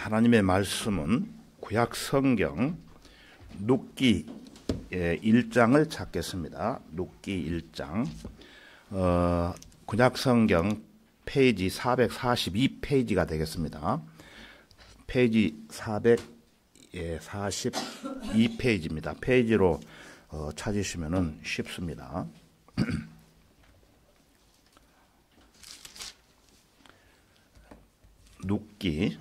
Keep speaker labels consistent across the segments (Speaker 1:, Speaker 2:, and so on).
Speaker 1: 하나님의 말씀은 구약 성경 룻기 1장을 찾겠습니다. 룻기 1장. 구약 성경 페이지 442페이지가 되겠습니다. 페이지 442페이지입니다. 페이지로 찾으시면 쉽습니다. 룻기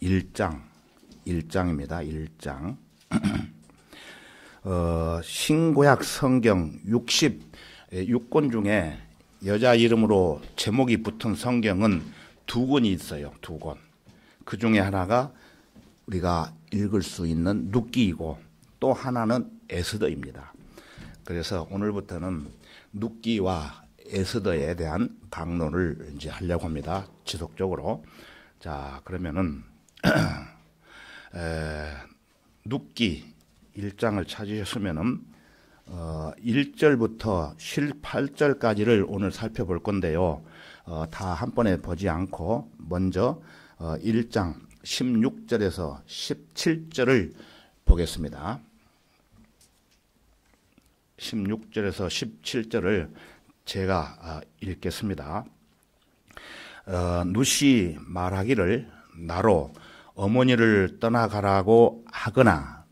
Speaker 1: 1장입니다. 1장. 신구약 성경 66권 중에 여자 이름으로 제목이 붙은 성경은 2권이 있어요. 2권. 그 중에 하나가 우리가 읽을 수 있는 룻기이고 또 하나는 에스더입니다. 그래서 오늘부터는 룻기와 에스더에 대한 강론을 이제 하려고 합니다. 지속적으로. 자, 그러면은 룻기 1장을 찾으셨으면은 1절부터 18절까지를 오늘 살펴볼 건데요. 다 한 번에 보지 않고 먼저 1장 16절에서 17절을 보겠습니다. 16절에서 17절을 제가 읽겠습니다. 룻이 말하기를 나로 어머니를 떠나라고 하거나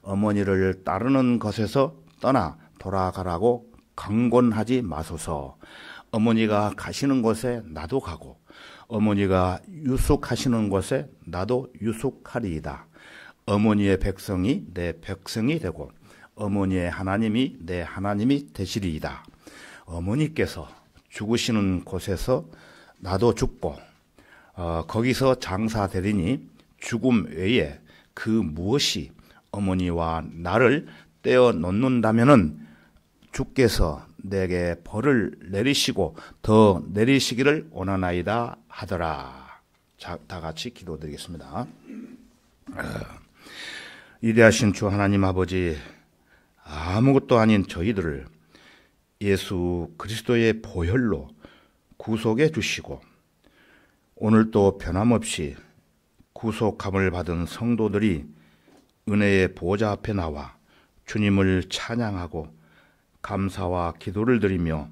Speaker 1: 어머니를 따르는 것에서 떠나 돌아가라고 강권하지 마소서. 어머니가 가시는 곳에 나도 가고 어머니가 유숙하시는 곳에 나도 유숙하리이다. 어머니의 백성이 내 백성이 되고 어머니의 하나님이 내 하나님이 되시리이다. 어머니께서 죽으시는 곳에서 나도 죽고 거기서 장사되리니 죽음 외에 그 무엇이 어머니와 나를 떼어 놓는다면은 주께서 내게 벌을 내리시고 더 내리시기를 원하나이다 하더라. 자, 다 같이 기도드리겠습니다. 위대하신 주 하나님 아버지, 아무것도 아닌 저희들을 예수 그리스도의 보혈로 구속해 주시고 오늘도 변함없이 구속함을 받은 성도들이 은혜의 보좌 앞에 나와 주님을 찬양하고 감사와 기도를 드리며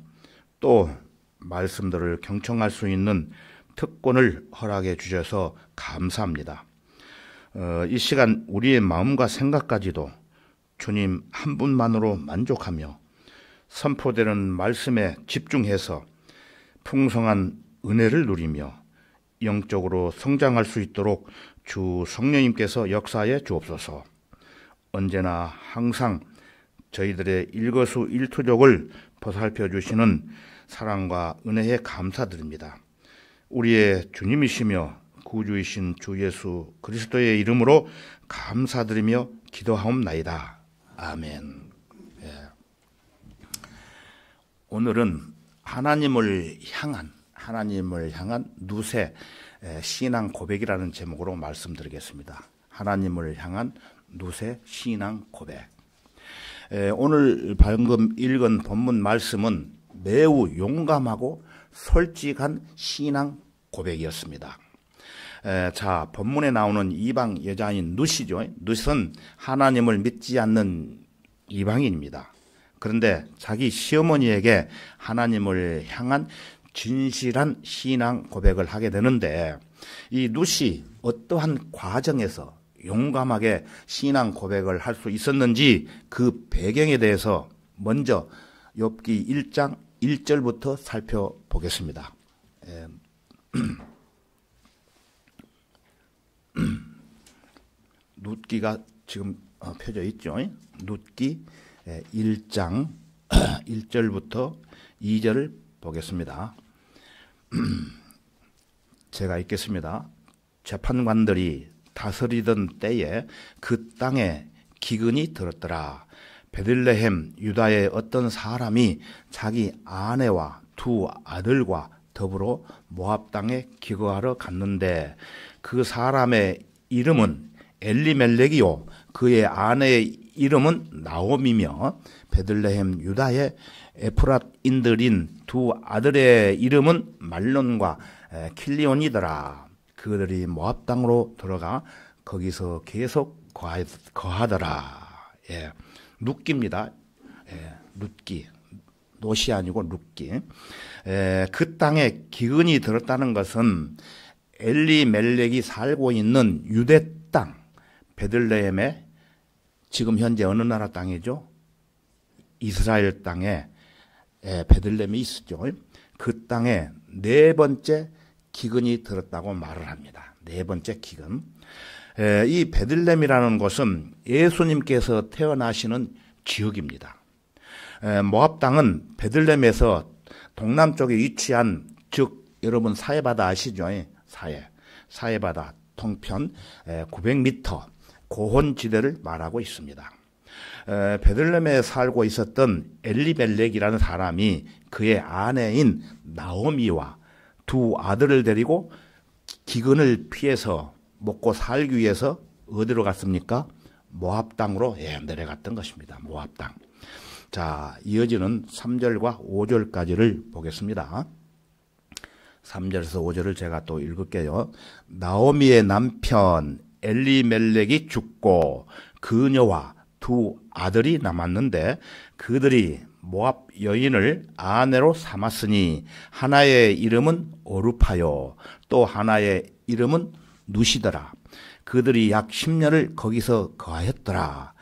Speaker 1: 또 말씀들을 경청할 수 있는 특권을 허락해 주셔서 감사합니다. 이 시간 우리의 마음과 생각까지도 주님 한 분만으로 만족하며 선포되는 말씀에 집중해서 풍성한 은혜를 누리며 영적으로 성장할 수 있도록 주 성령님께서 역사해 주옵소서. 언제나 항상 저희들의 일거수일투족을 보살펴 주시는 사랑과 은혜에 감사드립니다. 우리의 주님이시며 구주이신 주 예수 그리스도의 이름으로 감사드리며 기도하옵나이다. 아멘. 예. 오늘은 하나님을 향한 룻의 신앙 고백이라는 제목으로 말씀드리겠습니다. 하나님을 향한 룻의 신앙 고백. 오늘 방금 읽은 본문 말씀은 매우 용감하고 솔직한 신앙 고백이었습니다. 자, 본문에 나오는 이방 여자인 룻이죠. 룻은 하나님을 믿지 않는 이방인입니다. 그런데 자기 시어머니에게 하나님을 향한 진실한 신앙 고백을 하게 되는데 이 룻이 어떠한 과정에서 용감하게 신앙 고백을 할 수 있었는지 그 배경에 대해서 먼저 욥기 1장 1절부터 살펴보겠습니다. 룻기가 지금 펴져 있죠. 룻기 1장 1절부터 2절을 보겠습니다. 제가 읽겠습니다. 재판관들이 다스리던 때에 그 땅에 기근이 들었더라. 베들레헴 유다의 어떤 사람이 자기 아내와 2 아들과 더불어 모압 땅에 기거하러 갔는데 그 사람의 이름은 엘리멜렉이요 그의 아내의 이름은 나옴이며 베들레헴 유다의 에프랏인들인 2 아들의 이름은 말론과 킬리온이더라. 그들이 모압 땅으로 들어가 거기서 계속 거하더라. 예, 룻기입니다. 예, 룻기. 놋이 아니고 룻기. 그 땅에 기근이 들었다는 것은 엘리멜렉이 살고 있는 유대 땅, 베들레헴의 지금 현재 어느 나라 땅이죠? 이스라엘 땅에 베들레헴이 있었죠. 그 땅에 네 번째 기근이 들었다고 말을 합니다. 네 번째 기근. 이 베들레헴이라는 곳은 예수님께서 태어나시는 지역입니다. 모압 땅은 베들레헴에서 동남쪽에 위치한, 즉 여러분 사해바다 아시죠? 사해바다 통편 900m 고원지대를 말하고 있습니다. 베들레헴에 살고 있었던 엘리멜렉이라는 사람이 그의 아내인 나오미와 두 아들을 데리고 기근을 피해서 먹고 살기 위해서 어디로 갔습니까? 모압 땅으로 내려갔던 것입니다. 모압 땅. 자, 이어지는 3절과 5절까지를 보겠습니다. 3절에서 5절을 제가 또 읽을게요. 나오미의 남편 엘리멜렉이 죽고 그녀와 두 아들이 남았는데 그들이 모압 여인을 아내로 삼았으니 하나의 이름은 오르파요 또 하나의 이름은 누시더라. 그들이 약 10년을 거기서 거하였더라.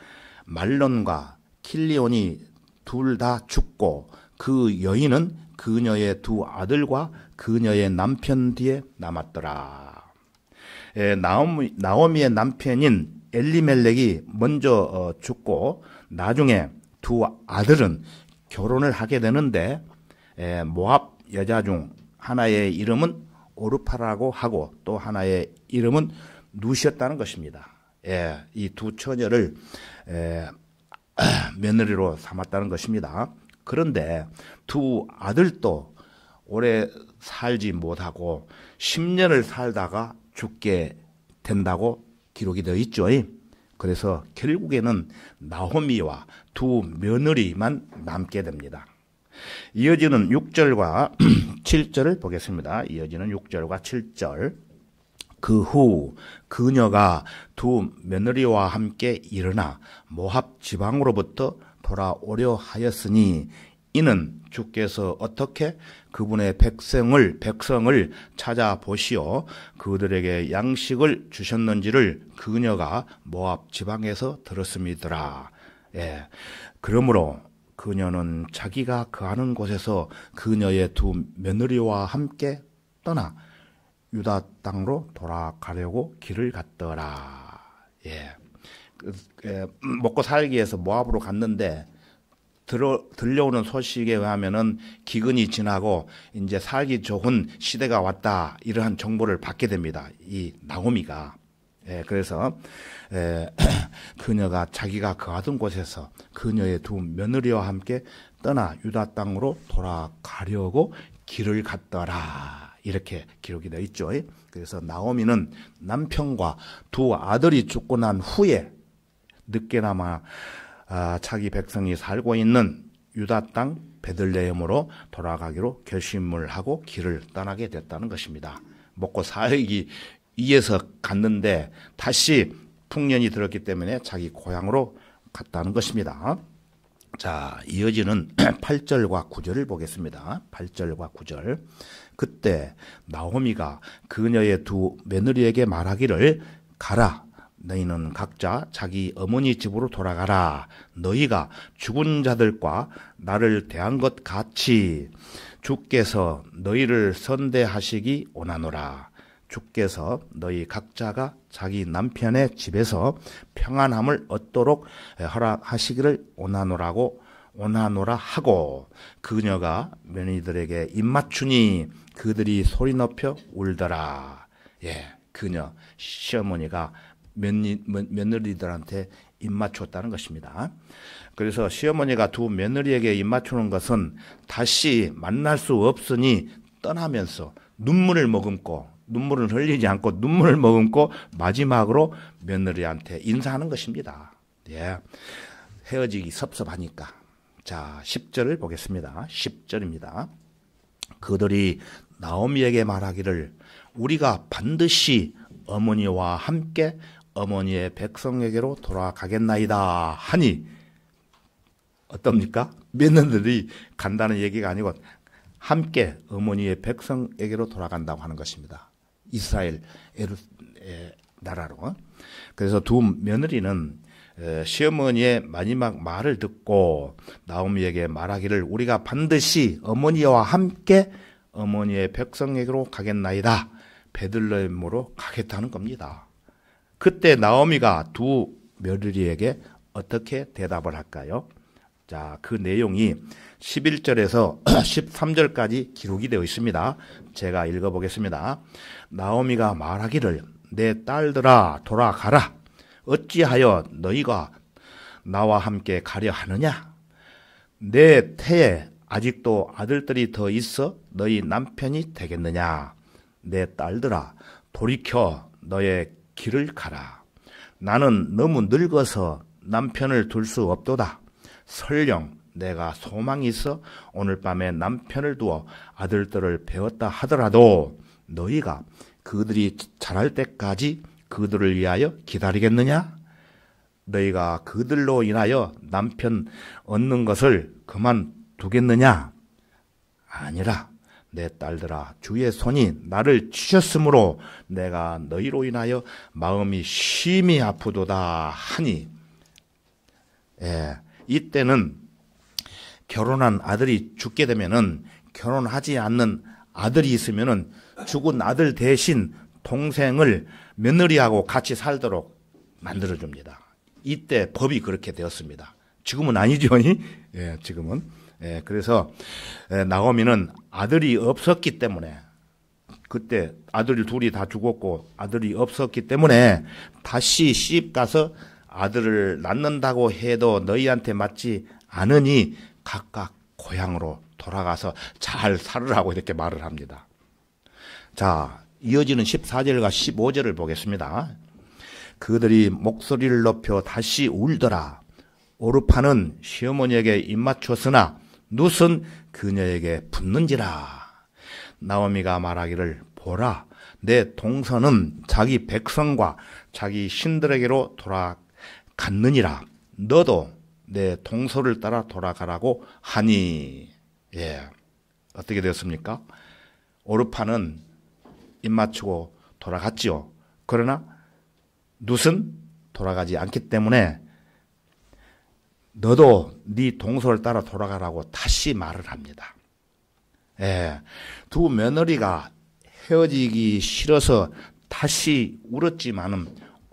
Speaker 1: 말론과 킬리온이 둘 다 죽고 그 여인은 그녀의 두 아들과 그녀의 남편 뒤에 남았더라. 나오미의 남편인 엘리멜렉이 먼저 죽고 나중에 두 아들은 결혼을 하게 되는데 모압 여자 중 하나의 이름은 오르파라고 하고 또 하나의 이름은 누시였다는 것입니다. 이 두 처녀를 며느리로 삼았다는 것입니다. 그런데 두 아들도 오래 살지 못하고 10년을 살다가 죽게 된다고 기록이 되어 있죠. 그래서 결국에는 나오미와 두 며느리만 남게 됩니다. 이어지는 6절과 7절을 보겠습니다. 이어지는 6절과 7절. 그 후 그녀가 두 며느리와 함께 일어나 모압 지방으로부터 돌아오려 하였으니 이는 주께서 어떻게 그분의 백성을 찾아보시어 그들에게 양식을 주셨는지를 그녀가 모압 지방에서 들었음이더라. 그러므로 그녀는 자기가 거하는 곳에서 그녀의 두 며느리와 함께 떠나 유다 땅으로 돌아가려고 길을 갔더라. 먹고 살기 위해서 모압으로 갔는데 들려오는 소식에 의하면은 기근이 지나고 이제 살기 좋은 시대가 왔다, 이러한 정보를 받게 됩니다. 이 나오미가. 그래서 그녀가 자기가 거하던 곳에서 그녀의 두 며느리와 함께 떠나 유다 땅으로 돌아가려고 길을 갔더라. 이렇게 기록이 되어 있죠. 그래서 나오미는 남편과 두 아들이 죽고 난 후에 늦게나마 자기 백성이 살고 있는 유다 땅 베들레헴으로 돌아가기로 결심을 하고 길을 떠나게 됐다는 것입니다. 먹고 살기 위해서 갔는데 다시 풍년이 들었기 때문에 자기 고향으로 갔다는 것입니다. 자, 이어지는 8절과 9절을 보겠습니다. 8절과 9절. 그때 나오미가 그녀의 두 며느리에게 말하기를 가라. 너희는 각자 자기 어머니 집으로 돌아가라. 너희가 죽은 자들과 나를 대한 것 같이 주께서 너희를 선대하시기 원하노라. 주께서 너희 각자가 자기 남편의 집에서 평안함을 얻도록 허락하시기를 원하노라 하고 그녀가 며느리들에게 입맞추니 그들이 소리 높여 울더라. 그녀 시어머니가 며느리들한테 입맞췄다는 것입니다. 그래서 시어머니가 두 며느리에게 입맞추는 것은 다시 만날 수 없으니 떠나면서 눈물을 흘리지 않고 눈물을 머금고 마지막으로 며느리한테 인사하는 것입니다. 헤어지기 섭섭하니까. 자, 10절을 보겠습니다. 10절입니다. 그들이 나오미에게 말하기를 우리가 반드시 어머니와 함께 어머니의 백성에게로 돌아가겠나이다 하니 어떻습니까? 며느리들이 간다는 얘기가 아니고 함께 어머니의 백성에게로 돌아간다고 하는 것입니다. 이스라엘 나라로. 그래서 두 며느리는 시어머니의 마지막 말을 듣고 나오미에게 말하기를 우리가 반드시 어머니와 함께 어머니의 백성에게로 가겠나이다. 베들레헴으로 가겠다는 겁니다. 그때 나오미가 두 며느리에게 어떻게 대답을 할까요? 자, 그 내용이 11절에서 13절까지 기록이 되어 있습니다. 제가 읽어보겠습니다. 나오미가 말하기를 내 딸들아 돌아가라. 어찌하여 너희가 나와 함께 가려 하느냐? 내 태에 아직도 아들들이 더 있어 너희 남편이 되겠느냐? 내 딸들아 돌이켜 너의 길을 가라. 나는 너무 늙어서 남편을 둘 수 없도다. 설령 내가 소망이 있어 오늘 밤에 남편을 두어 아들들을 배웠다 하더라도 너희가 그들이 자랄 때까지 그들을 위하여 기다리겠느냐? 너희가 그들로 인하여 남편 얻는 것을 그만두겠느냐? 아니라 내 딸들아 주의 손이 나를 치셨으므로 내가 너희로 인하여 마음이 심히 아프도다 하니 이때는 결혼한 아들이 죽게 되면은 결혼하지 않는 아들이 있으면은 죽은 아들 대신 동생을 며느리하고 같이 살도록 만들어줍니다. 이때 법이 그렇게 되었습니다. 지금은 아니죠. 예, 지금은. 예, 그래서 나오미는 아들이 없었기 때문에 그때 아들이 둘이 다 죽었고 아들이 없었기 때문에 다시 시집 가서 아들을 낳는다고 해도 너희한테 맞지 않으니 각각 고향으로 돌아가서 잘 살으라고 이렇게 말을 합니다. 자, 이어지는 14절과 15절을 보겠습니다. 그들이 목소리를 높여 다시 울더라. 오르파는 시어머니에게 입맞췄으나 룻은 그녀에게 붙는지라. 나오미가 말하기를 보라, 내 동서는 자기 백성과 자기 신들에게로 돌아갔느니라. 너도 내 동서를 따라 돌아가라고 하니. 예, 어떻게 되었습니까? 오르파는 입맞추고 돌아갔지요. 그러나 룻은 돌아가지 않기 때문에 너도 네 동서를 따라 돌아가라고 다시 말을 합니다. 예, 두 며느리가 헤어지기 싫어서 다시 울었지만은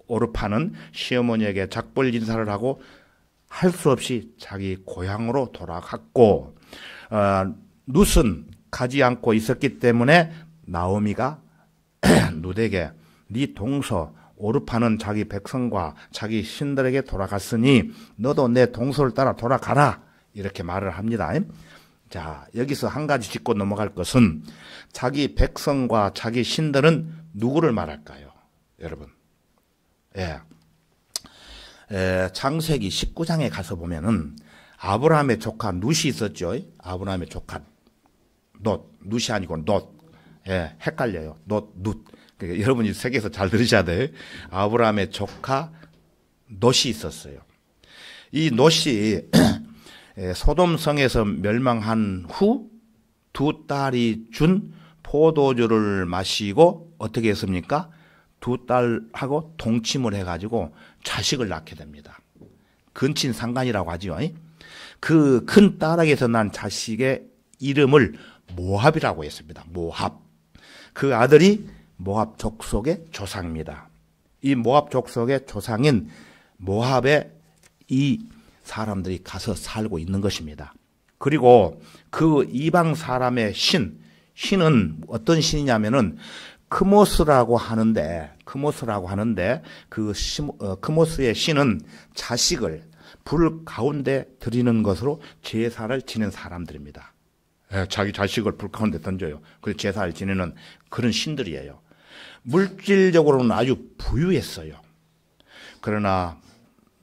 Speaker 1: 오르파는 시어머니에게 작별 인사를 하고 할 수 없이 자기 고향으로 돌아갔고 룻은 가지 않고 있었기 때문에 나오미가 룻에게 네 동서 오르파는 자기 백성과 자기 신들에게 돌아갔으니 너도 내 동서를 따라 돌아가라 이렇게 말을 합니다. 자, 여기서 한 가지 짚고 넘어갈 것은 자기 백성과 자기 신들은 누구를 말할까요? 여러분, 창세기 19장에 가서 보면은 아브라함의 조카 룻이 있었죠. 아브라함의 조카 룻이 아니고 롯. 예, 헷갈려요. 룻. 그러니까 여러분이 세계에서 잘 들으셔야 돼요. 아브라함의 조카 롯이 있었어요. 이 롯이 소돔성에서 멸망한 후 두 딸이 준 포도주를 마시고 어떻게 했습니까? 두 딸하고 동침을 해가지고 자식을 낳게 됩니다. 근친상간이라고 하죠. 그 큰 딸에게서 난 자식의 이름을 모압이라고 했습니다. 모압. 그 아들이 모압 족속의 조상입니다. 이 모압 족속의 조상인 모압에 이 사람들이 가서 살고 있는 것입니다. 그리고 그 이방 사람의 신은 어떤 신이냐면은 크모스라고 하는데 그 크모스의 신은 자식을 불 가운데 드리는 것으로 제사를 지낸 사람들입니다. 자기 자식을 불 가운데 던져요. 그래서 제사를 지내는 그런 신들이에요. 물질적으로는 아주 부유했어요. 그러나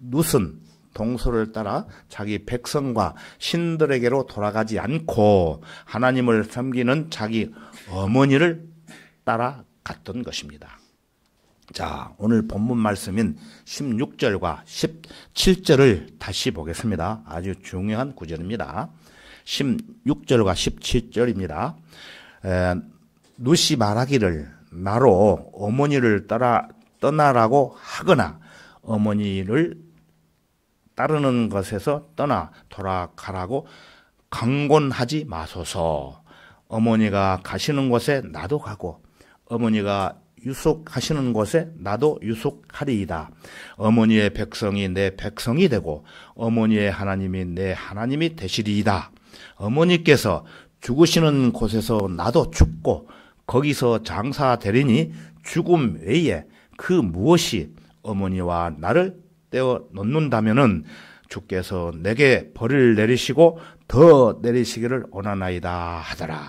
Speaker 1: 룻은 동서를 따라 자기 백성과 신들에게로 돌아가지 않고 하나님을 섬기는 자기 어머니를 따라갔던 것입니다. 자, 오늘 본문 말씀인 16절과 17절을 다시 보겠습니다. 아주 중요한 구절입니다. 16절과 17절입니다. 룻이 말하기를 나로 어머니를 떠나라고 하거나 어머니를 따르는 것에서 떠나 돌아가라고 강권하지 마소서. 어머니가 가시는 곳에 나도 가고 어머니가 유숙하시는 곳에 나도 유숙하리이다. 어머니의 백성이 내 백성이 되고 어머니의 하나님이 내 하나님이 되시리이다. 어머니께서 죽으시는 곳에서 나도 죽고 거기서 장사되리니 죽음 외에 그 무엇이 어머니와 나를 떼어 놓는다면은 주께서 내게 벌을 내리시고 더 내리시기를 원하나이다 하더라.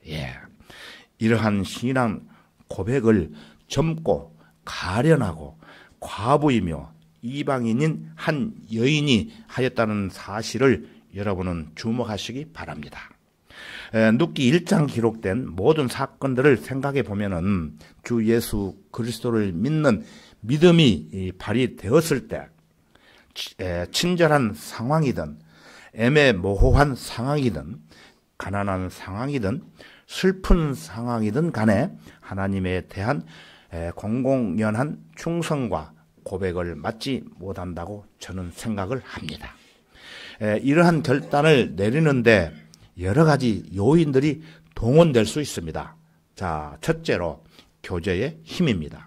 Speaker 1: 예, 이러한 신앙 고백을 젊고 가련하고 과부이며 이방인인 한 여인이 하였다는 사실을 여러분은 주목하시기 바랍니다. 룻기 1장 기록된 모든 사건들을 생각해 보면은 주 예수 그리스도를 믿는 믿음이 발휘되었을 때 친절한 상황이든 애매모호한 상황이든 가난한 상황이든 슬픈 상황이든 간에 하나님에 대한 공공연한 충성과 고백을 맡지 못한다고 저는 생각을 합니다. 이러한 결단을 내리는데 여러 가지 요인들이 동원될 수 있습니다. 자, 첫째로 교제의 힘입니다.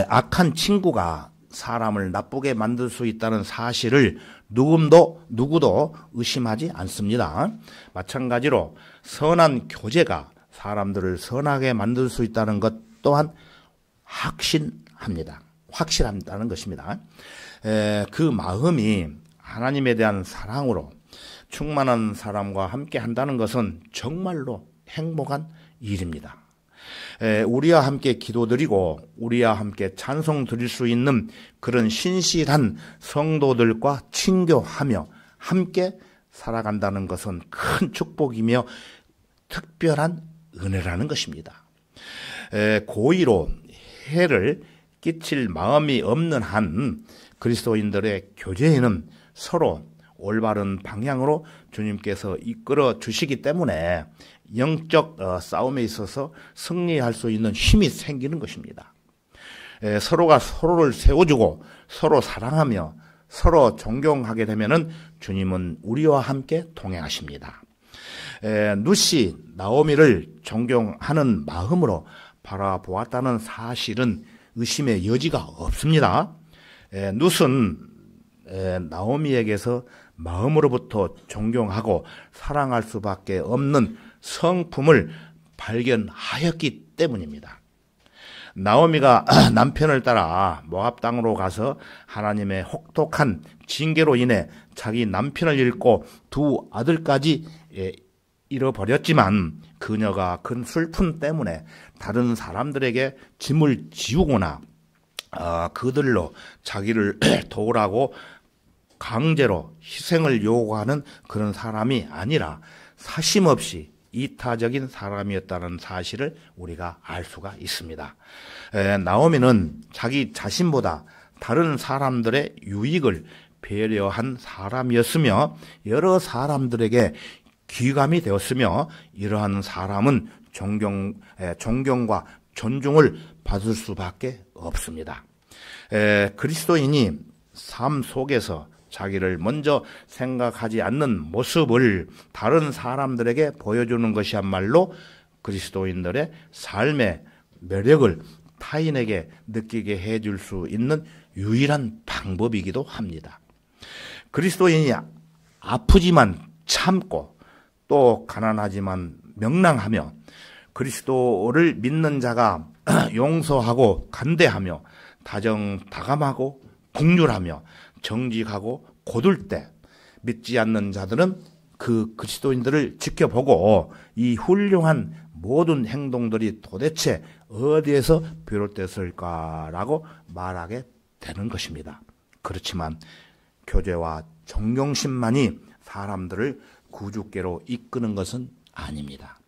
Speaker 1: 악한 친구가 사람을 나쁘게 만들 수 있다는 사실을 누구도 의심하지 않습니다. 마찬가지로 선한 교제가 사람들을 선하게 만들 수 있다는 것 또한 확실합니다는 것입니다. 그 마음이 하나님에 대한 사랑으로 충만한 사람과 함께 한다는 것은 정말로 행복한 일입니다. 우리와 함께 기도드리고 우리와 함께 찬송 드릴 수 있는 그런 신실한 성도들과 친교하며 함께 살아간다는 것은 큰 축복이며 특별한 은혜라는 것입니다. 고의로 해를 끼칠 마음이 없는 한 그리스도인들의 교제에는 서로 올바른 방향으로 주님께서 이끌어 주시기 때문에 영적 싸움에 있어서 승리할 수 있는 힘이 생기는 것입니다. 서로가 서로를 세워주고 서로 사랑하며 서로 존경하게 되면은 주님은 우리와 함께 동행하십니다. 룻이 나오미를 존경하는 마음으로 바라보았다는 사실은 의심의 여지가 없습니다. 룻은 나오미에게서 마음으로부터 존경하고 사랑할 수밖에 없는 성품을 발견하였기 때문입니다. 나오미가 남편을 따라 모압 땅으로 가서 하나님의 혹독한 징계로 인해 자기 남편을 잃고 두 아들까지 잃어버렸지만 그녀가 큰 슬픔 때문에 다른 사람들에게 짐을 지우거나 그들로 자기를 도우라고 강제로 희생을 요구하는 그런 사람이 아니라 사심없이 이타적인 사람이었다는 사실을 우리가 알 수가 있습니다. 나오미는 자기 자신보다 다른 사람들의 유익을 배려한 사람이었으며 여러 사람들에게 귀감이 되었으며 이러한 사람은 존경과 존중을 받을 수밖에 없습니다. 그리스도인이 삶 속에서 자기를 먼저 생각하지 않는 모습을 다른 사람들에게 보여주는 것이야말로 그리스도인들의 삶의 매력을 타인에게 느끼게 해줄 수 있는 유일한 방법이기도 합니다. 그리스도인이 아프지만 참고 또 가난하지만 명랑하며 그리스도를 믿는 자가 용서하고 간대하며 다정다감하고 긍휼하며 정직하고 고들 때 믿지 않는 자들은 그 그리스도인들을 지켜보고 이 훌륭한 모든 행동들이 도대체 어디에서 비롯됐을까라고 말하게 되는 것입니다. 그렇지만 교제와 존경심만이 사람들을 구주께로 이끄는 것은 아닙니다.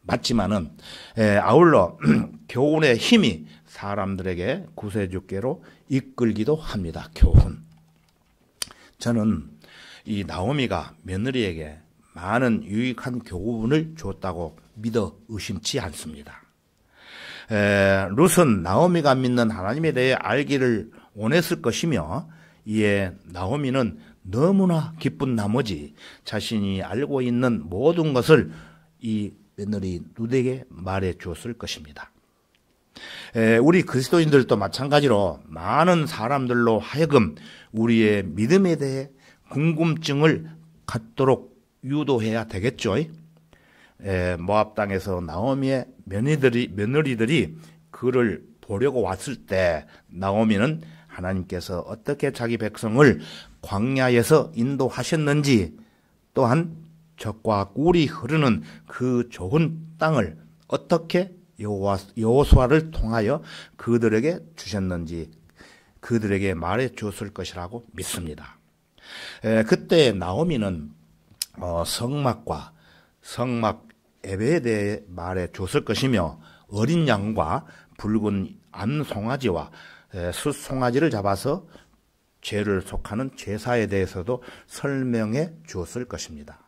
Speaker 1: 맞지만은 아울러 교훈의 힘이 사람들에게 구세주께로 이끌기도 합니다. 교훈. 저는 이 나오미가 며느리에게 많은 유익한 교훈을 줬다고 믿어 의심치 않습니다. 룻은 나오미가 믿는 하나님에 대해 알기를 원했을 것이며 이에 나오미는 너무나 기쁜 나머지 자신이 알고 있는 모든 것을 이 며느리 룻에게 말해 주었을 것입니다. 우리 그리스도인들도 마찬가지로 많은 사람들로 하여금 우리의 믿음에 대해 궁금증을 갖도록 유도해야 되겠죠. 모압 땅에서 나오미의 며느리들이 그를 보려고 왔을 때 나오미는 하나님께서 어떻게 자기 백성을 광야에서 인도하셨는지, 또한 젖과 꿀이 흐르는 그 좋은 땅을 어떻게 여호수아를 통하여 그들에게 주셨는지 그들에게 말해 주었을 것이라고 믿습니다. 그때 나오미는 성막과 성막 예배에 대해 말해 주었을 것이며 어린 양과 붉은 암송아지와 숫송아지를 잡아서 죄를 속하는 제사에 대해서도 설명해 주었을 것입니다.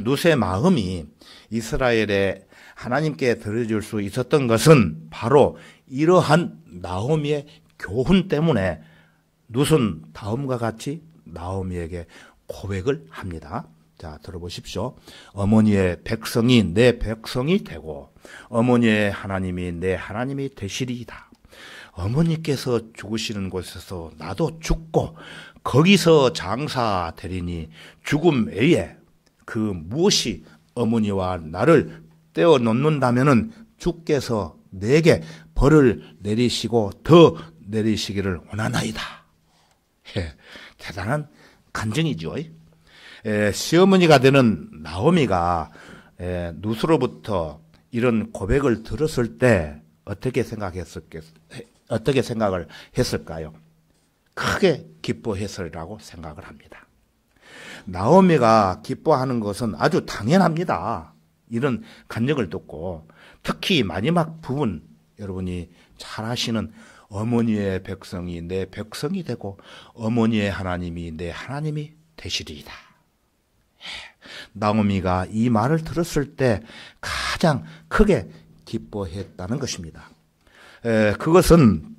Speaker 1: 룻의 마음이 이스라엘에 하나님께 드려줄 수 있었던 것은 바로 이러한 나오미의 교훈 때문에 룻은 다음과 같이 나오미에게 고백을 합니다. 자, 들어보십시오. 어머니의 백성이 내 백성이 되고 어머니의 하나님이 내 하나님이 되시리이다. 어머니께서 죽으시는 곳에서 나도 죽고 거기서 장사되리니 죽음 외에 그 무엇이 어머니와 나를 떼어놓는다면은 주께서 내게 벌을 내리시고 더 내리시기를 원하나이다. 대단한 간증이죠. 시어머니가 되는 나오미가 룻으로부터 이런 고백을 들었을 때 어떻게 생각을 했을까요? 크게 기뻐했으리라고 생각을 합니다. 나오미가 기뻐하는 것은 아주 당연합니다. 이런 간증을 듣고 특히 마지막 부분 여러분이 잘 아시는 어머니의 백성이 내 백성이 되고 어머니의 하나님이 내 하나님이 되시리이다. 나오미가 이 말을 들었을 때 가장 크게 기뻐했다는 것입니다. 그것은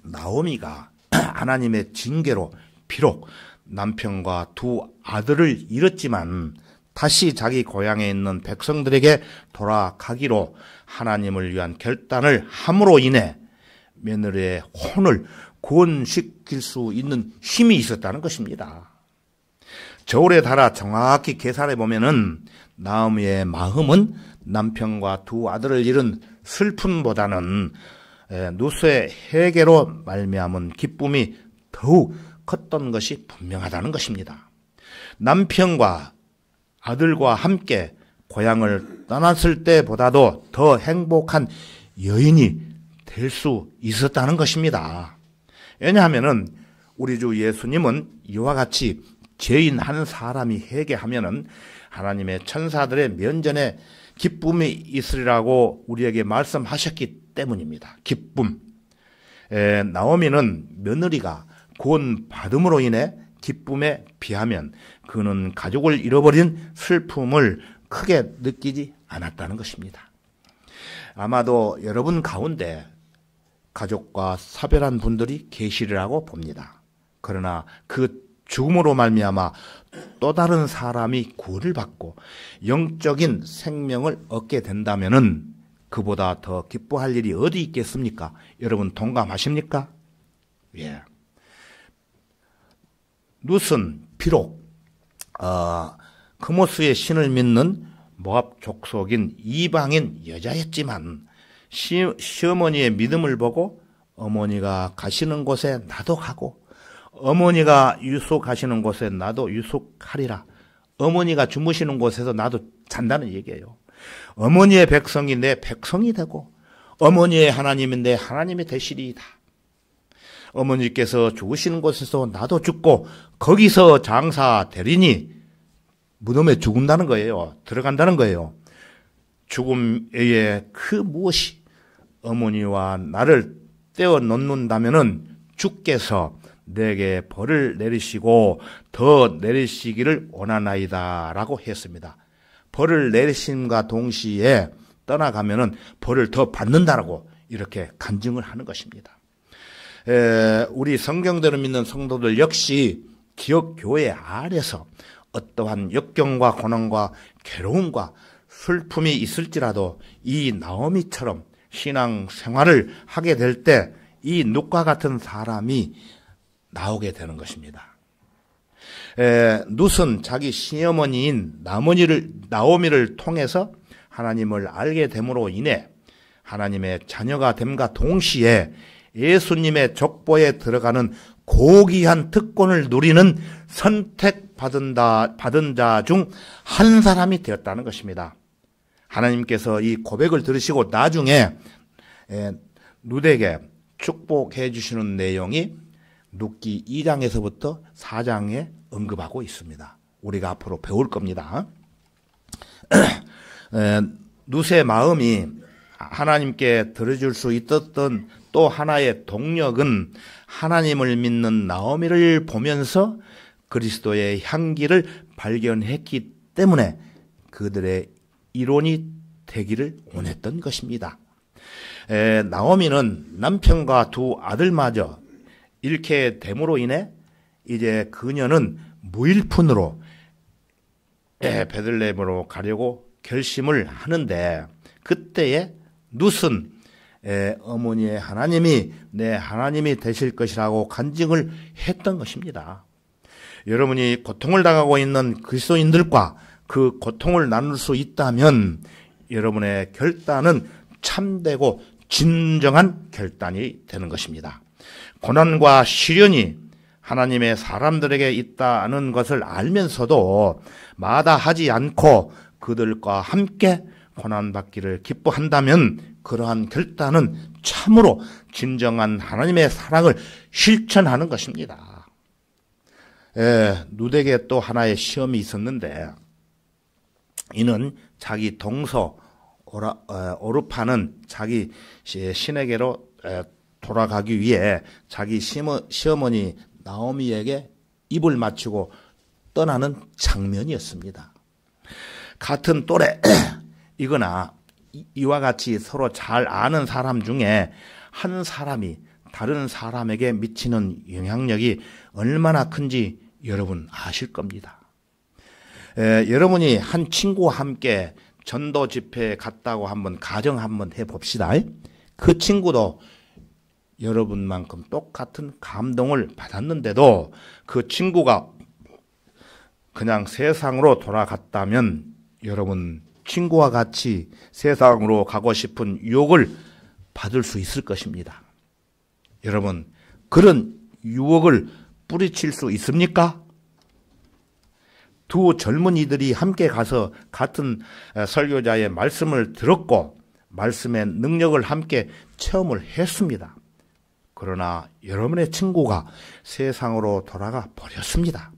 Speaker 1: 나오미가 하나님의 징계로 비록 남편과 두 아들을 잃었지만 다시 자기 고향에 있는 백성들에게 돌아가기로 하나님을 위한 결단을 함으로 인해 며느리의 혼을 구원시킬 수 있는 힘이 있었다는 것입니다. 저울에 달아 정확히 계산해 보면은 나오미의 마음은 남편과 두 아들을 잃은 슬픔보다는 룻의 회개로 말미암은 기쁨이 더욱 컸던 것이 분명하다는 것입니다. 남편과 아들과 함께 고향을 떠났을 때보다도 더 행복한 여인이 될 수 있었다는 것입니다. 왜냐하면은 우리 주 예수님은 이와 같이 죄인 한 사람이 회개하면은 하나님의 천사들의 면전에 기쁨이 있으리라고 우리에게 말씀하셨기 때문입니다. 기쁨. 나오미는 며느리가 구원 받음으로 인해 기쁨에 비하면 그는 가족을 잃어버린 슬픔을 크게 느끼지 않았다는 것입니다. 아마도 여러분 가운데 가족과 사별한 분들이 계시리라고 봅니다. 그러나 그 죽음으로 말미암아 또 다른 사람이 구원을 받고 영적인 생명을 얻게 된다면은 그보다 더 기뻐할 일이 어디 있겠습니까? 여러분 동감하십니까? 예. 룻은 비록 그모스의 신을 믿는 모압 족속인 이방인 여자였지만 시어머니의 믿음을 보고 어머니가 가시는 곳에 나도 가고 어머니가 유숙하시는 곳에 나도 유숙하리라. 어머니가 주무시는 곳에서 나도 잔다는 얘기예요. 어머니의 백성이 내 백성이 되고 어머니의 하나님이 내 하나님이 되시리이다. 어머니께서 죽으시는 곳에서 나도 죽고 거기서 장사되리니 무덤에 죽는다는 거예요. 들어간다는 거예요. 죽음 외에 그 무엇이 어머니와 나를 떼어 놓는다면은 주께서 내게 벌을 내리시고 더 내리시기를 원하나이다 라고 했습니다. 벌을 내리심과 동시에 떠나가면은 벌을 더 받는다라고 이렇게 간증을 하는 것입니다. 우리 성경대로 믿는 성도들 역시 기업교회 안에서 어떠한 역경과 고난과 괴로움과 슬픔이 있을지라도 이 나오미처럼 신앙 생활을 하게 될 때 이 룻과 같은 사람이 나오게 되는 것입니다. 룻은 자기 시어머니인 나오미를 통해서 하나님을 알게 됨으로 인해 하나님의 자녀가 됨과 동시에 예수님의 족보에 들어가는 고귀한 특권을 누리는 선택받은 자 중 한 사람이 되었다는 것입니다. 하나님께서 이 고백을 들으시고 나중에 룻에게 축복해 주시는 내용이 룻기 2장에서부터 4장에 언급하고 있습니다. 우리가 앞으로 배울 겁니다. 룻의 마음이 하나님께 들어줄 수 있었던 또 하나의 동력은 하나님을 믿는 나오미를 보면서 그리스도의 향기를 발견했기 때문에 그들의 이론이 되기를 원했던 것입니다. 나오미는 남편과 두 아들마저 잃게 됨으로 인해 이제 그녀는 무일푼으로 베들레헴으로 가려고 결심을 하는데 그때에 룻은 어머니의 하나님이 내 하나님이 되실 것이라고 간증을 했던 것입니다. 여러분이 고통을 당하고 있는 그리스도인들과 그 고통을 나눌 수 있다면 여러분의 결단은 참되고 진정한 결단이 되는 것입니다. 고난과 시련이 하나님의 사람들에게 있다는 것을 알면서도 마다하지 않고 그들과 함께 고난받기를 기뻐한다면 그러한 결단은 참으로 진정한 하나님의 사랑을 실천하는 것입니다. 룻에게 또 하나의 시험이 있었는데 이는 자기 동서 오르파는 자기 신에게로 돌아가기 위해 자기 시어머니 나오미에게 입을 맞추고 떠나는 장면이었습니다. 같은 또래이거나 이와 같이 서로 잘 아는 사람 중에 한 사람이 다른 사람에게 미치는 영향력이 얼마나 큰지 여러분 아실 겁니다. 여러분이 한 친구와 함께 전도 집회에 갔다고 가정 한번 해봅시다. 그 친구도 여러분만큼 똑같은 감동을 받았는데도 그 친구가 그냥 세상으로 돌아갔다면 여러분 친구와 같이 세상으로 가고 싶은 유혹을 받을 수 있을 것입니다. 여러분 그런 유혹을 뿌리칠 수 있습니까? 두 젊은이들이 함께 가서 같은 설교자의 말씀을 들었고 말씀의 능력을 함께 체험을 했습니다. 그러나 여러분의 친구가 세상으로 돌아가 버렸습니다.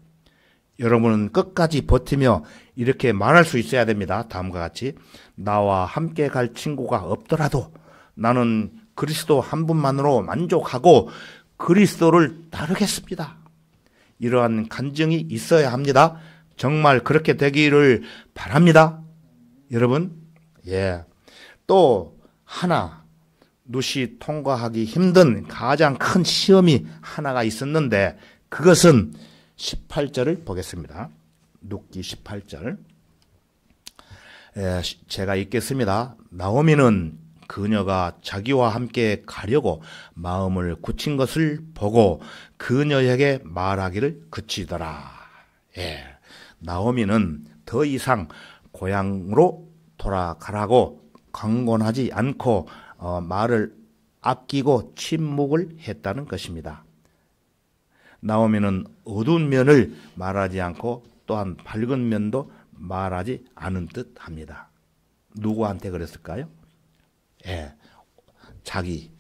Speaker 1: 여러분은 끝까지 버티며 이렇게 말할 수 있어야 됩니다. 다음과 같이 나와 함께 갈 친구가 없더라도 나는 그리스도 한 분만으로 만족하고 그리스도를 따르겠습니다. 이러한 간증이 있어야 합니다. 정말 그렇게 되기를 바랍니다. 여러분, 또 하나 룻이 통과하기 힘든 가장 큰 시험이 하나가 있었는데 그것은 18절을 보겠습니다. 룻기 18절. 제가 읽겠습니다. 나오미는 그녀가 자기와 함께 가려고 마음을 굳힌 것을 보고 그녀에게 말하기를 그치더라. 나오미는 더 이상 고향으로 돌아가라고 강권하지 않고 말을 아끼고 침묵을 했다는 것입니다. 나오미는 어두운 면을 말하지 않고 또한 밝은 면도 말하지 않은 듯 합니다. 누구한테 그랬을까요? 자기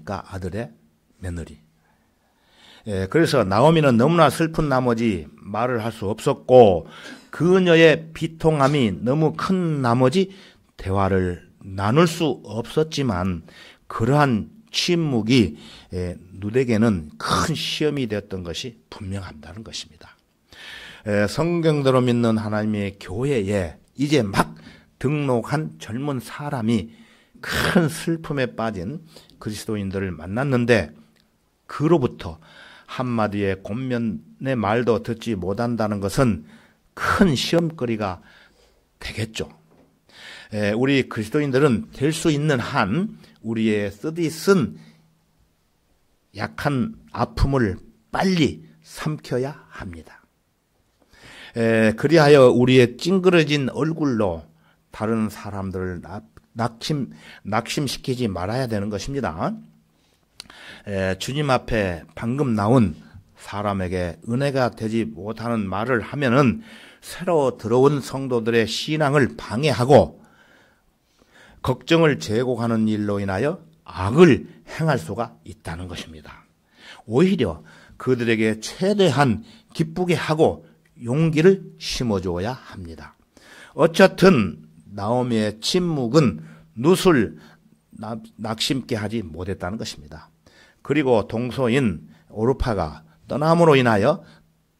Speaker 1: 아닙니까? 아들의 며느리. 그래서 나오미는 너무나 슬픈 나머지 말을 할 수 없었고 그녀의 비통함이 너무 큰 나머지 대화를 나눌 수 없었지만 그러한 침묵이 누덱에는 큰 시험이 되었던 것이 분명하다는 것입니다. 성경대로 믿는 하나님의 교회에 이제 막 등록한 젊은 사람이 큰 슬픔에 빠진 그리스도인들을 만났는데 그로부터 한마디의 권면의 말도 듣지 못한다는 것은 큰 시험거리가 되겠죠. 우리 그리스도인들은 될 수 있는 한 우리의 쓰디쓴 약한 아픔을 빨리 삼켜야 합니다. 그리하여 우리의 찡그러진 얼굴로 다른 사람들을 낙심시키지 말아야 되는 것입니다. 주님 앞에 방금 나온 사람에게 은혜가 되지 못하는 말을 하면은 새로 들어온 성도들의 신앙을 방해하고 걱정을 제공하는 일로 인하여 악을 행할 수가 있다는 것입니다. 오히려 그들에게 최대한 기쁘게 하고 용기를 심어주어야 합니다. 어쨌든 나오미의 침묵은 룻을 낙심케 하지 못했다는 것입니다. 그리고 동서인 오르파가 떠남으로 인하여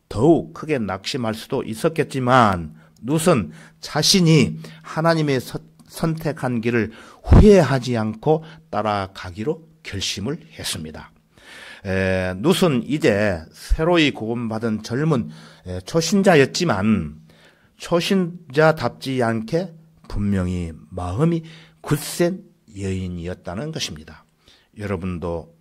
Speaker 1: 더욱 크게 낙심할 수도 있었겠지만 룻은 자신이 하나님의 선택한 길을 후회하지 않고 따라가기로 결심을 했습니다. 룻은 이제 새로이 구원받은 젊은 초신자였지만 초신자답지 않게 분명히 마음이 굳센 여인이었다는 것입니다. 여러분도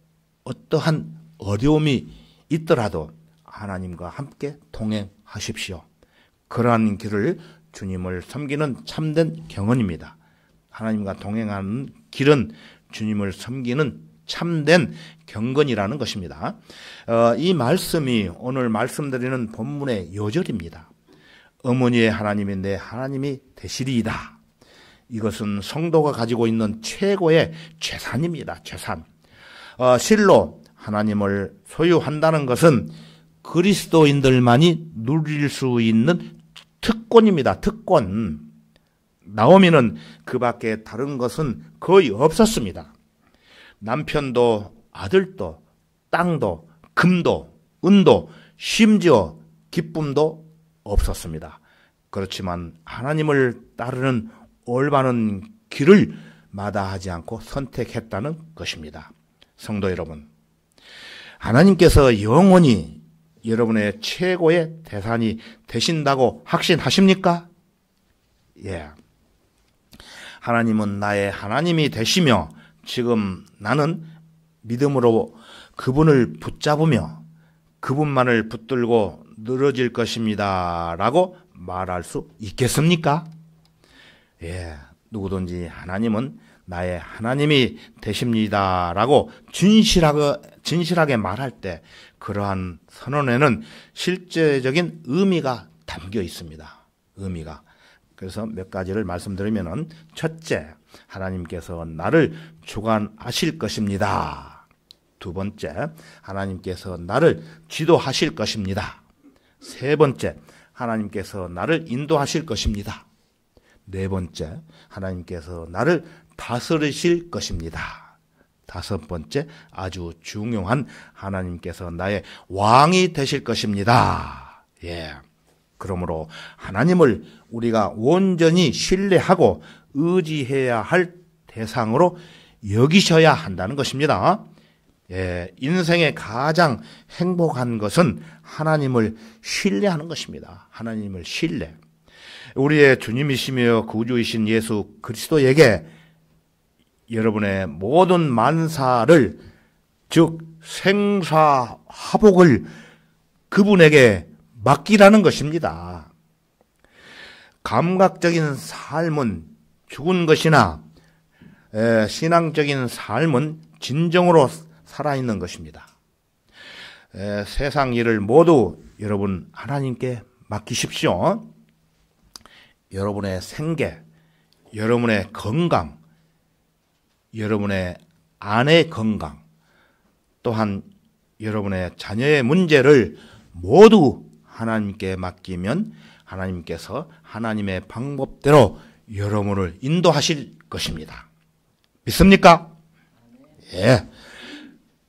Speaker 1: 어떠한 어려움이 있더라도 하나님과 함께 동행하십시오. 그러한 길을 주님을 섬기는 참된 경언입니다. 하나님과 동행하는 길은 주님을 섬기는 참된 경건이라는 것입니다. 이 말씀이 오늘 말씀드리는 본문의 요절입니다. 어머니의 하나님이 내 하나님이 되시리이다. 이것은 성도가 가지고 있는 최고의 재산입니다. 재산. 실로 하나님을 소유한다는 것은 그리스도인들만이 누릴 수 있는 특권입니다. 특권. 나오미는 그 밖에 다른 것은 거의 없었습니다. 남편도 아들도 땅도 금도 은도 심지어 기쁨도 없었습니다. 그렇지만 하나님을 따르는 올바른 길을 마다하지 않고 선택했다는 것입니다. 성도 여러분, 하나님께서 영원히 여러분의 최고의 대산이 되신다고 확신하십니까? 예. 하나님은 나의 하나님이 되시며 지금 나는 믿음으로 그분을 붙잡으며 그분만을 붙들고 늘어질 것입니다 라고 말할 수 있겠습니까? 예, 누구든지 하나님은 나의 하나님이 되십니다 라고 진실하게 말할 때 그러한 선언에는 실제적인 의미가 담겨 있습니다. 의미가. 그래서 몇 가지를 말씀드리면은 첫째, 하나님께서 나를 주관하실 것입니다. 두 번째, 하나님께서 나를 지도하실 것입니다. 세 번째, 하나님께서 나를 인도하실 것입니다. 네 번째, 하나님께서 나를 다스리실 것입니다. 다섯 번째, 아주 중요한 하나님께서 나의 왕이 되실 것입니다. 예. 그러므로 하나님을 우리가 온전히 신뢰하고 의지해야 할 대상으로 여기셔야 한다는 것입니다. 예, 인생의 가장 행복한 것은 하나님을 신뢰하는 것입니다. 하나님을 신뢰. 우리의 주님이시며 구주이신 예수 그리스도에게 여러분의 모든 만사를, 즉 생사화복을 그분에게 맡기라는 것입니다. 감각적인 삶은 죽은 것이나 신앙적인 삶은 진정으로 살아있는 것입니다. 세상 일을 모두 여러분 하나님께 맡기십시오. 여러분의 생계, 여러분의 건강, 여러분의 아내의 건강, 또한 여러분의 자녀의 문제를 모두 하나님께 맡기면 하나님께서 하나님의 방법대로 여러분을 인도하실 것입니다. 믿습니까? 예.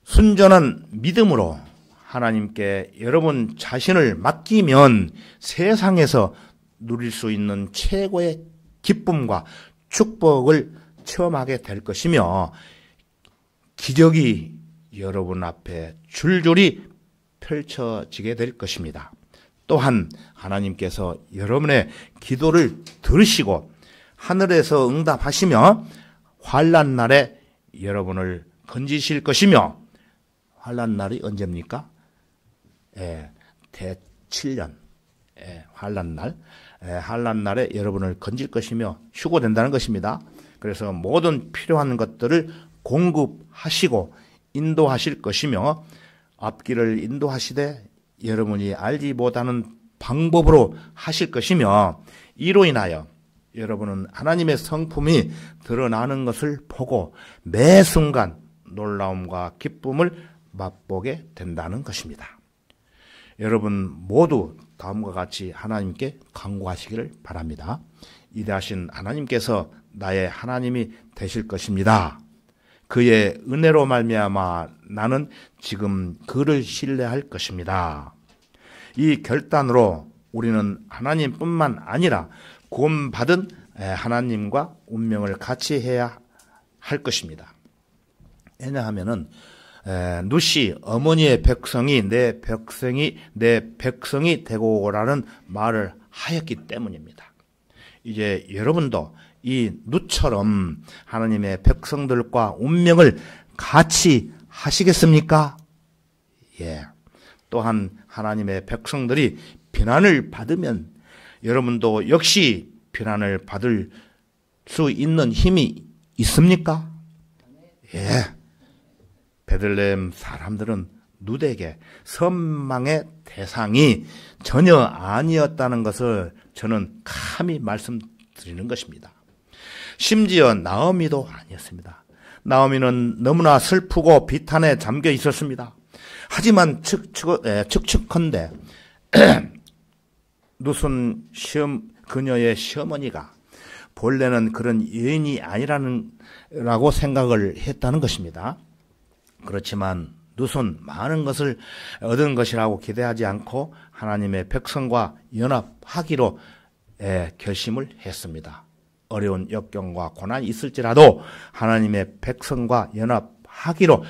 Speaker 1: 순전한 믿음으로 하나님께 여러분 자신을 맡기면 세상에서 누릴 수 있는 최고의 기쁨과 축복을 체험하게 될 것이며 기적이 여러분 앞에 줄줄이 펼쳐지게 될 것입니다. 또한 하나님께서 여러분의 기도를 들으시고 하늘에서 응답하시며 환난 날에 여러분을 건지실 것이며 환난 날이 언제입니까? 대7년 환난 날, 환난 날에 여러분을 건질 것이며 휴고된다는 것입니다. 그래서 모든 필요한 것들을 공급하시고 인도하실 것이며 앞길을 인도하시되 여러분이 알지 못하는 방법으로 하실 것이며 이로 인하여 여러분은 하나님의 성품이 드러나는 것을 보고 매 순간 놀라움과 기쁨을 맛보게 된다는 것입니다. 여러분 모두 다음과 같이 하나님께 간구하시기를 바랍니다. 위대하신 하나님께서 나의 하나님이 되실 것입니다. 그의 은혜로 말미암아 나는 지금 그를 신뢰할 것입니다. 이 결단으로 우리는 하나님뿐만 아니라 구원받은 하나님과 운명을 같이 해야 할 것입니다. 왜냐하면은 누시 어머니의 백성이 내 백성이 되고 오라는 말을 하였기 때문입니다. 이제 여러분도 이 누처럼 하나님의 백성들과 운명을 같이 하시겠습니까? 예. 또한 하나님의 백성들이 비난을 받으면 여러분도 역시 비난을 받을 수 있는 힘이 있습니까? 예. 베들레헴 사람들은 룻에게 선망의 대상이 전혀 아니었다는 것을 저는 감히 말씀드리는 것입니다. 심지어 나오미도 아니었습니다. 나오미는 너무나 슬프고 비탄에 잠겨 있었습니다. 하지만 측측컨대 룻은 그녀의 시어머니가 본래는 그런 여인이 아니라고 생각을 했다는 것입니다. 그렇지만 룻은 많은 것을 얻은 것이라고 기대하지 않고 하나님의 백성과 연합하기로 결심을 했습니다. 어려운 역경과 고난이 있을지라도 하나님의 백성과 연합하기로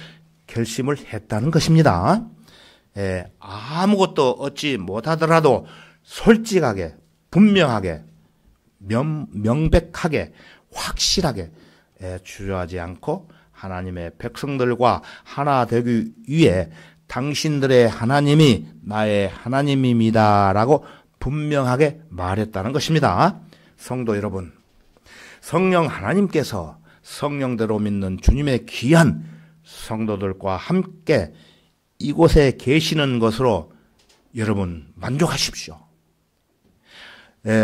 Speaker 1: 결심을 했다는 것입니다. 아무것도 얻지 못하더라도 솔직하게, 분명하게, 명백하게, 확실하게 주저하지 않고 하나님의 백성들과 하나 되기 위해 당신들의 하나님이 나의 하나님입니다라고 분명하게 말했다는 것입니다. 성도 여러분, 성령 하나님께서 성령대로 믿는 주님의 귀한 성도들과 함께 이곳에 계시는 것으로 여러분 만족하십시오.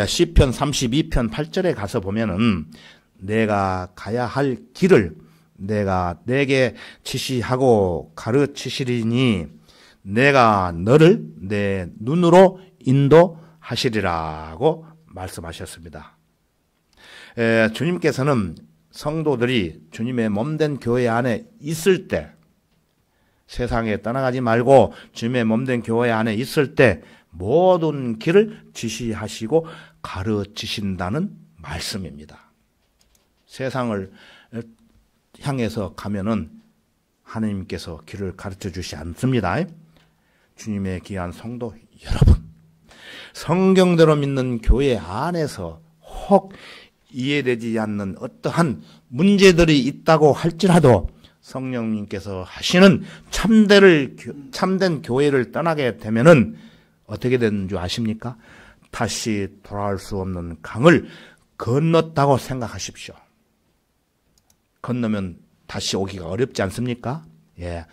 Speaker 1: 시편 32편 8절에 가서 보면은 내가 가야 할 길을 내가 내게 지시하고 가르치시리니 내가 너를 내 눈으로 인도하시리라고 말씀하셨습니다. 주님께서는 성도들이 주님의 몸된 교회 안에 있을 때 세상에 떠나가지 말고 주님의 몸된 교회 안에 있을 때 모든 길을 지시하시고 가르치신다는 말씀입니다. 세상을 향해서 가면은 하나님께서 길을 가르쳐 주시지 않습니다. 주님의 귀한 성도 여러분, 성경대로 믿는 교회 안에서 혹 이해되지 않는 어떠한 문제들이 있다고 할지라도 성령님께서 하시는 참된 교회를 떠나게 되면은 어떻게 되는 줄 아십니까? 다시 돌아올 수 없는 강을 건넜다고 생각하십시오. 건너면 다시 오기가 어렵지 않습니까? 예.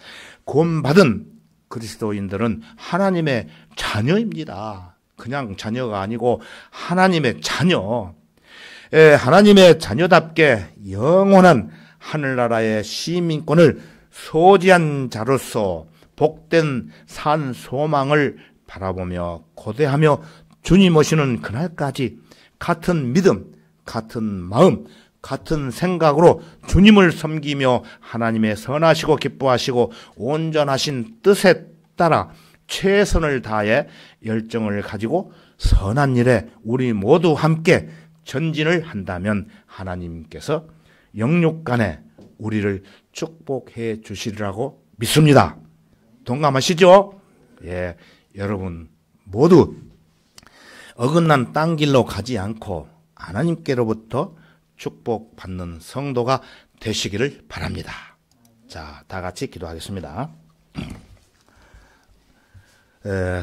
Speaker 1: 구원받은 그리스도인들은 하나님의 자녀입니다. 그냥 자녀가 아니고 하나님의 자녀. 예, 하나님의 자녀답게 영원한 하늘나라의 시민권을 소지한 자로서 복된 산 소망을 바라보며 고대하며 주님 오시는 그날까지 같은 믿음, 같은 마음, 같은 생각으로 주님을 섬기며 하나님의 선하시고 기뻐하시고 온전하신 뜻에 따라 최선을 다해 열정을 가지고 선한 일에 우리 모두 함께 전진을 한다면 하나님께서 영육간에 우리를 축복해 주시리라고 믿습니다. 동감하시죠? 예, 여러분 모두 어긋난 딴 길로 가지 않고 하나님께로부터 축복받는 성도가 되시기를 바랍니다. 자, 다 같이 기도하겠습니다.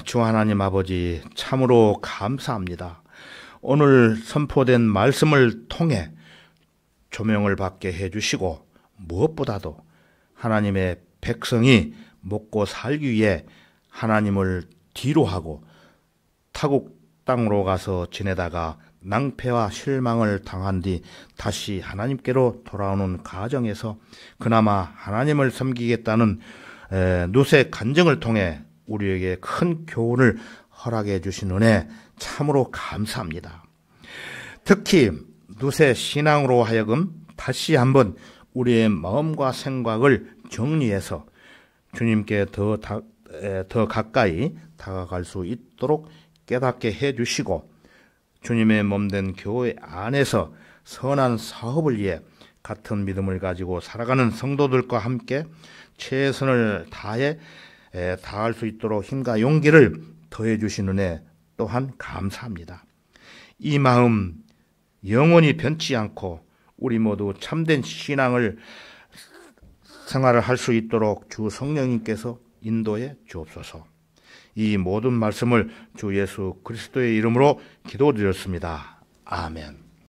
Speaker 1: 주 하나님 아버지, 참으로 감사합니다. 오늘 선포된 말씀을 통해 조명을 받게 해주시고 무엇보다도 하나님의 백성이 먹고 살기 위해 하나님을 뒤로하고 타국 땅으로 가서 지내다가 낭패와 실망을 당한 뒤 다시 하나님께로 돌아오는 과정에서 그나마 하나님을 섬기겠다는 룻의 간증을 통해 우리에게 큰 교훈을 허락해 주신 은혜 참으로 감사합니다. 특히 룻의 신앙으로 하여금 다시 한번 우리의 마음과 생각을 정리해서 주님께 더 가까이 다가갈 수 있도록 깨닫게 해주시고 주님의 몸된 교회 안에서 선한 사업을 위해 같은 믿음을 가지고 살아가는 성도들과 함께 최선을 다해 다할 수 있도록 힘과 용기를 더해 주신 은혜 또한 감사합니다. 이 마음 영원히 변치 않고 우리 모두 참된 신앙을 생활을 할 수 있도록 주 성령님께서 인도해 주옵소서. 이 모든 말씀을 주 예수 그리스도의 이름으로 기도드렸습니다. 아멘.